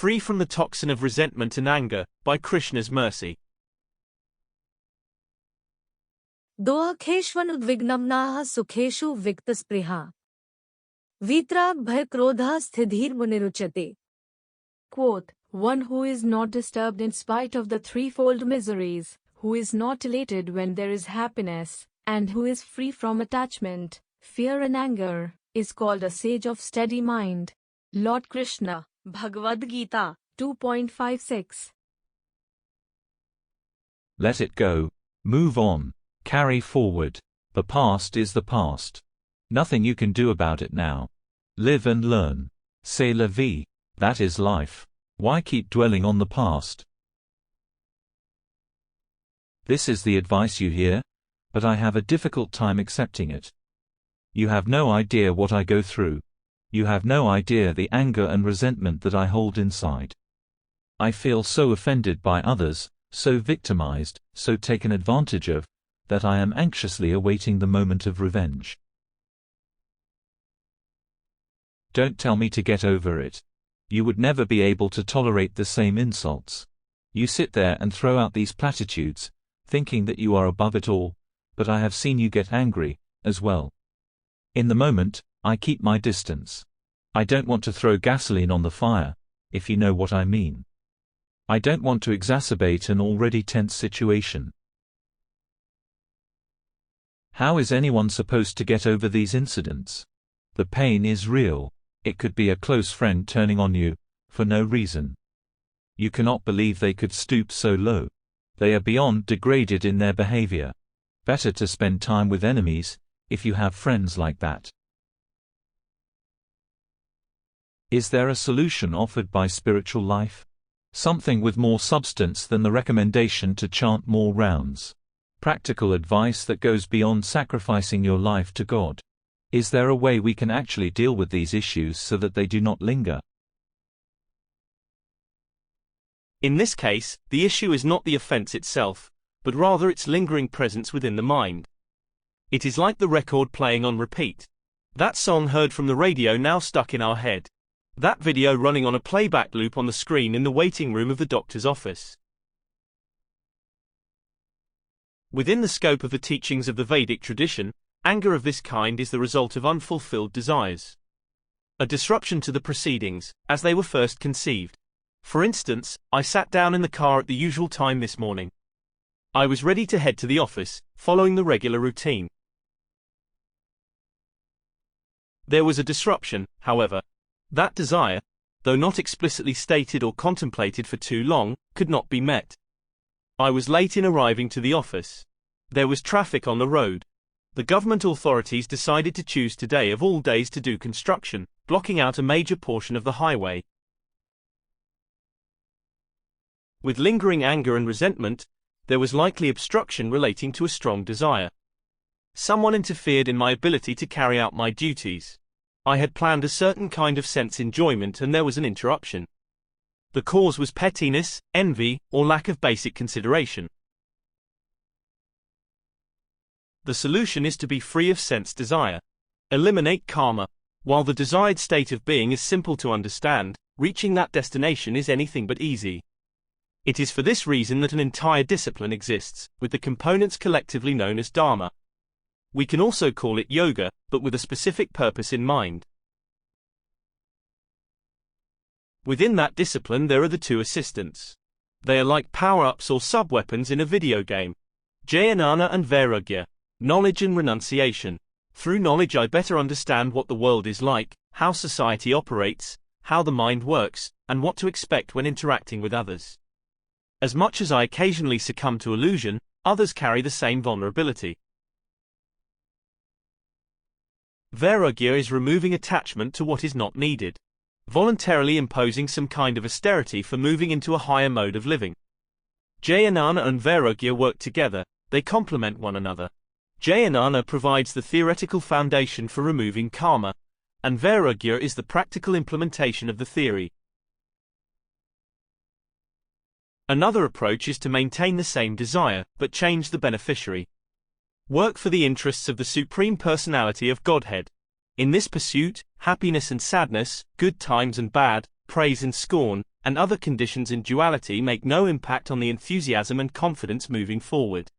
free from the toxin of resentment and anger, by Krishna's mercy. दोऽखेष्वनुद्विग्नम्नाः सुखेषु विक्तस्पृहा वीतराग भय क्रोधः स्थितिर् मुनिरुच्यते. Quote, one who is not disturbed in spite of the threefold miseries, who is not elated when there is happiness, and who is free from attachment, fear and anger, is called a sage of steady mind. Lord Krishna, Bhagavad-gita, 2.56. Let it go. Move on. Carry forward. The past is the past. Nothing you can do about it now. Live and learn. C'est la vie. That is life. Why keep dwelling on the past? This is the advice you hear, but I have a difficult time accepting it. You have no idea what I go through. You have no idea the anger and resentment that I hold inside. I feel so offended by others, so victimized, so taken advantage of, that I am anxiously awaiting the moment of revenge. Don't tell me to get over it. You would never be able to tolerate the same insults. You sit there and throw out these platitudes, thinking that you are above it all, but I have seen you get angry, as well. In the moment, I keep my distance. I don't want to throw gasoline on the fire, if you know what I mean. I don't want to exacerbate an already tense situation. How is anyone supposed to get over these incidents? The pain is real. It could be a close friend turning on you, for no reason. You cannot believe they could stoop so low. They are beyond degraded in their behavior. Better to spend time with enemies, if you have friends like that. Is there a solution offered by spiritual life? Something with more substance than the recommendation to chant more rounds. Practical advice that goes beyond sacrificing your life to God. Is there a way we can actually deal with these issues so that they do not linger? In this case, the issue is not the offense itself, but rather its lingering presence within the mind. It is like the record playing on repeat. That song heard from the radio now stuck in our head. That video running on a playback loop on the screen in the waiting room of the doctor's office. Within the scope of the teachings of the Vedic tradition, anger of this kind is the result of unfulfilled desires. A disruption to the proceedings, as they were first conceived. For instance, I sat down in the car at the usual time this morning. I was ready to head to the office, following the regular routine. There was a disruption, however. That desire, though not explicitly stated or contemplated for too long, could not be met. I was late in arriving to the office. There was traffic on the road. The government authorities decided to choose today of all days to do construction, blocking out a major portion of the highway. With lingering anger and resentment, there was likely obstruction relating to a strong desire. Someone interfered in my ability to carry out my duties. I had planned a certain kind of sense enjoyment and there was an interruption. The cause was pettiness, envy, or lack of basic consideration. The solution is to be free of sense desire. Eliminate karma. While the desired state of being is simple to understand, reaching that destination is anything but easy. It is for this reason that an entire discipline exists, with the components collectively known as dharma. We can also call it yoga, but with a specific purpose in mind. Within that discipline there are the two assistants. They are like power-ups or sub-weapons in a video game. Jnana and Vairagya. Knowledge and renunciation. Through knowledge I better understand what the world is like, how society operates, how the mind works, and what to expect when interacting with others. As much as I occasionally succumb to illusion, others carry the same vulnerability. Vairagya is removing attachment to what is not needed. Voluntarily imposing some kind of austerity for moving into a higher mode of living. Jnana and Vairagya work together, they complement one another. Jnana provides the theoretical foundation for removing karma, and Vairagya is the practical implementation of the theory. Another approach is to maintain the same desire, but change the beneficiary. Work for the interests of the Supreme Personality of Godhead. In this pursuit, happiness and sadness, good times and bad, praise and scorn, and other conditions in duality make no impact on the enthusiasm and confidence moving forward.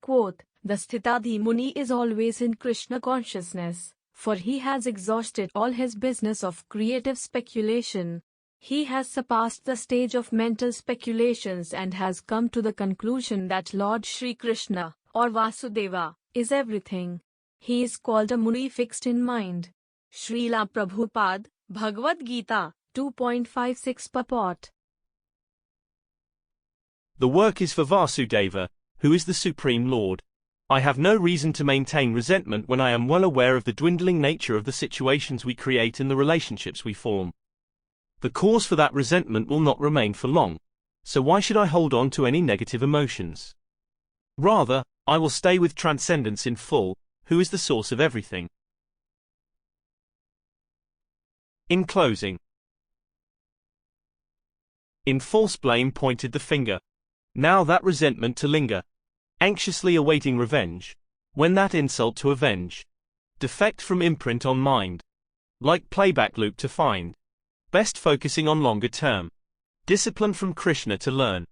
Quote, the Sthitadhi Muni is always in Krishna consciousness, for he has exhausted all his business of creative speculation. He has surpassed the stage of mental speculations and has come to the conclusion that Lord Shri Krishna, or Vasudeva, is everything. He is called a Muni fixed in mind. Srila Prabhupada, Bhagavad-gita, 2.56 purport. The work is for Vasudeva, who is the Supreme Lord. I have no reason to maintain resentment when I am well aware of the dwindling nature of the situations we create and the relationships we form. The cause for that resentment will not remain for long, so why should I hold on to any negative emotions? Rather, I will stay with transcendence in full, who is the source of everything. In closing, in false blame pointed the finger. Now that resentment to linger, anxiously awaiting revenge, when that insult to avenge. Defect from imprint on mind, like playback loop to find. Best focusing on longer term. Discipline from Krishna to learn.